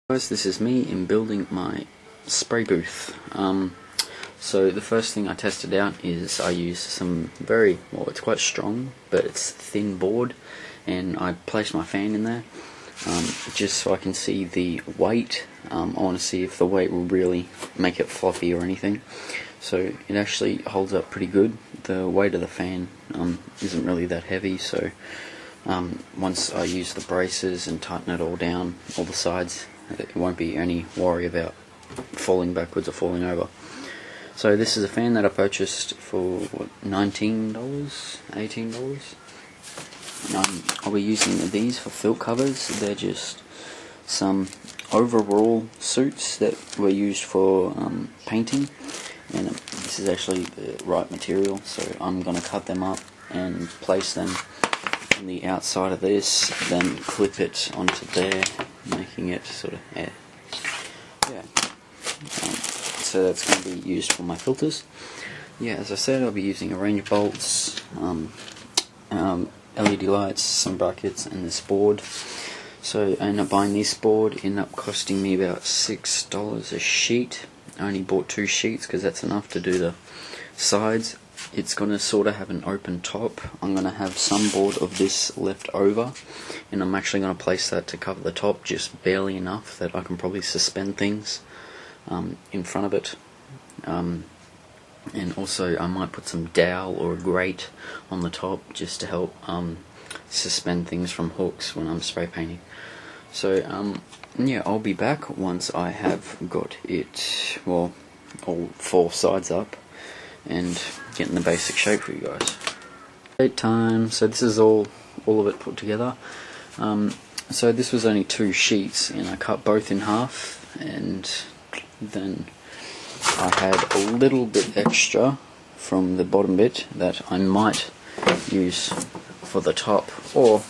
Guys, this is me in building my spray booth. So the first thing I tested out is I used some it's quite strong, but it's thin board, and I placed my fan in there just so I can see the weight. I want to see if the weight will really make it floppy or anything. So it actually holds up pretty good. The weight of the fan isn't really that heavy, so once I use the braces and tighten it all down, all the sides, it won't be any worry about falling backwards or falling over. So this is a fan that I purchased for what, $19, $18. I'll be using these for filter covers. They're just some overall suits that were used for painting, and this is actually the right material, so I'm going to cut them up and place them on the outside of this, then clip it onto there, making it sort of so that's going to be used for my filters. As I said, I'll be using a range of bolts, LED lights, some brackets, and this board. So I ended up buying this board. It ended up costing me about $6 a sheet. I only bought 2 sheets because that's enough to do the sides. It's going to sort of have an open top. I'm going to have some board of this left over, and I'm actually going to place that to cover the top just barely enough that I can probably suspend things in front of it. And also I might put some dowel or a grate on the top just to help suspend things from hooks when I'm spray painting. So I'll be back once I have got it, well, all 4 sides up and getting the basic shape for you guys. Great time. So this is all of it put together. So this was only 2 sheets, and I cut both in half, and then I had a little bit extra from the bottom bit that I might use for the top, or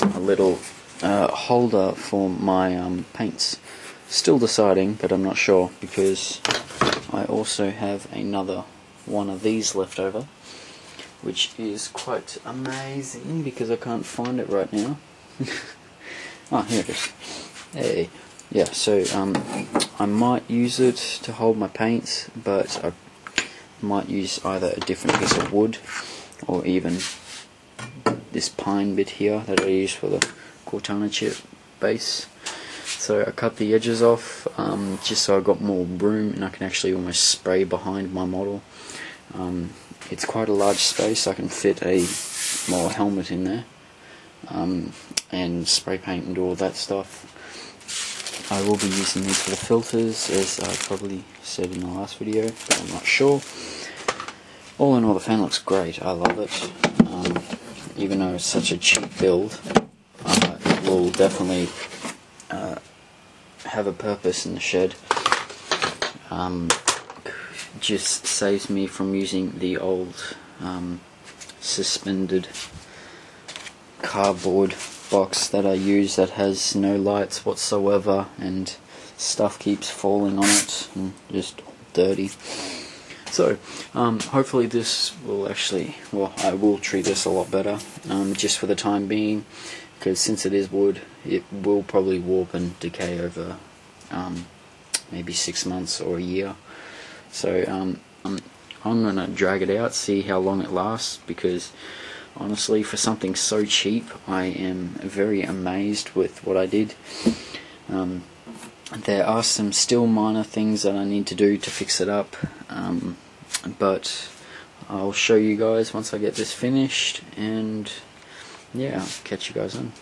a little holder for my paints. Still deciding, but I'm not sure, because I also have another one of these left over, which is quite amazing because I can't find it right now. Oh, here it is. Hey. Yeah, so I might use it to hold my paints, but I might use either a different piece of wood or even this pine bit here that I use for the Cortana chip base. So I cut the edges off just so I got more room and I can actually almost spray behind my model. It's quite a large space. I can fit a helmet in there and spray paint and do all that stuff. I will be using these for the filters, as I probably said in the last video, but I'm not sure. All in all, the fan looks great. I love it. Even though it's such a cheap build, it will definitely have a purpose in the shed. Just saves me from using the old suspended cardboard box that I use that has no lights whatsoever, and stuff keeps falling on it and just dirty. So hopefully this will actually, I will treat this a lot better just for the time being, because since it is wood, it will probably warp and decay over maybe 6 months or a year. So I'm going to drag it out, see how long it lasts, because honestly, for something so cheap, I am very amazed with what I did. There are some still minor things that I need to do to fix it up, but I'll show you guys once I get this finished, and I'll catch you guys on.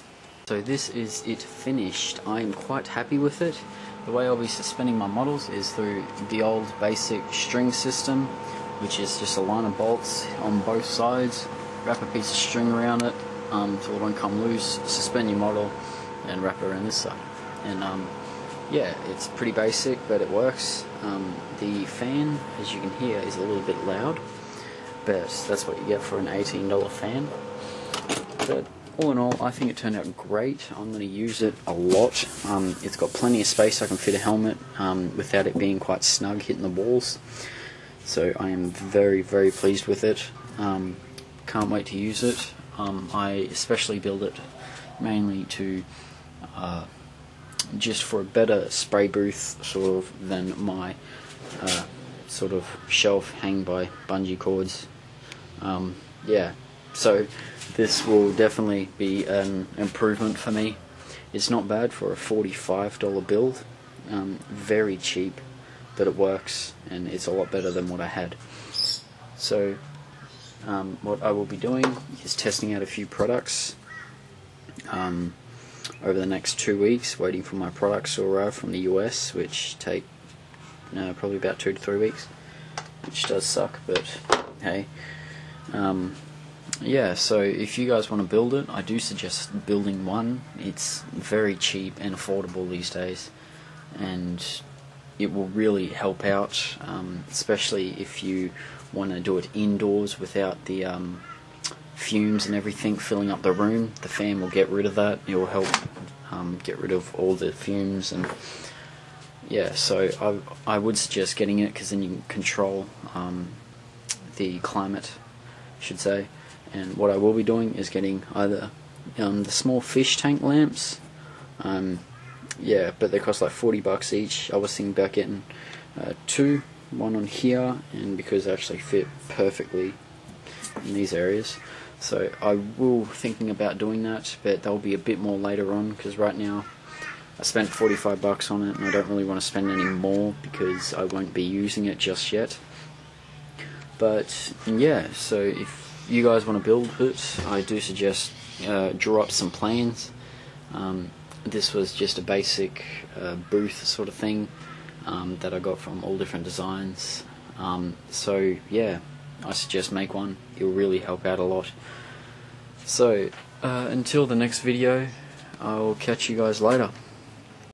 So this is it finished. I am quite happy with it. The way I'll be suspending my models is through the old basic string system, which is just a line of bolts on both sides. Wrap a piece of string around it so it won't come loose, suspend your model, and wrap it around this side. And it's pretty basic, but it works. The fan, as you can hear, is a little bit loud, but that's what you get for an $18 fan. But all in all, I think it turned out great. I'm going to use it a lot. It's got plenty of space. I can fit a helmet without it being quite snug hitting the walls. So I am very, very pleased with it. Can't wait to use it. I especially build it mainly to just for a better spray booth sort of than my sort of shelf hang by bungee cords. Yeah, so this will definitely be an improvement for me. It's not bad for a $45 build, very cheap, but it works and it's a lot better than what I had. So what I will be doing is testing out a few products over the next 2 weeks, waiting for my products to arrive from the US, which take probably about 2 to 3 weeks, which does suck, but hey. Yeah, so if you guys want to build it, I do suggest building one. It's very cheap and affordable these days, and it will really help out, especially if you want to do it indoors without the fumes and everything filling up the room. The fan will get rid of that. It will help get rid of all the fumes, and yeah, so I would suggest getting it, because then you can control the climate, I should say. And what I will be doing is getting either the small fish tank lamps, yeah, but they cost like $40 each. I was thinking about getting two, one on here, and because they actually fit perfectly in these areas. So I will thinking about doing that, but they'll be a bit more later on, because right now I spent $45 on it and I don't really want to spend any more because I won't be using it just yet. But yeah, so if you guys want to build it, I do suggest draw up some plans. This was just a basic booth sort of thing that I got from all different designs. So yeah, I suggest make one. It will really help out a lot. So until the next video, I'll catch you guys later.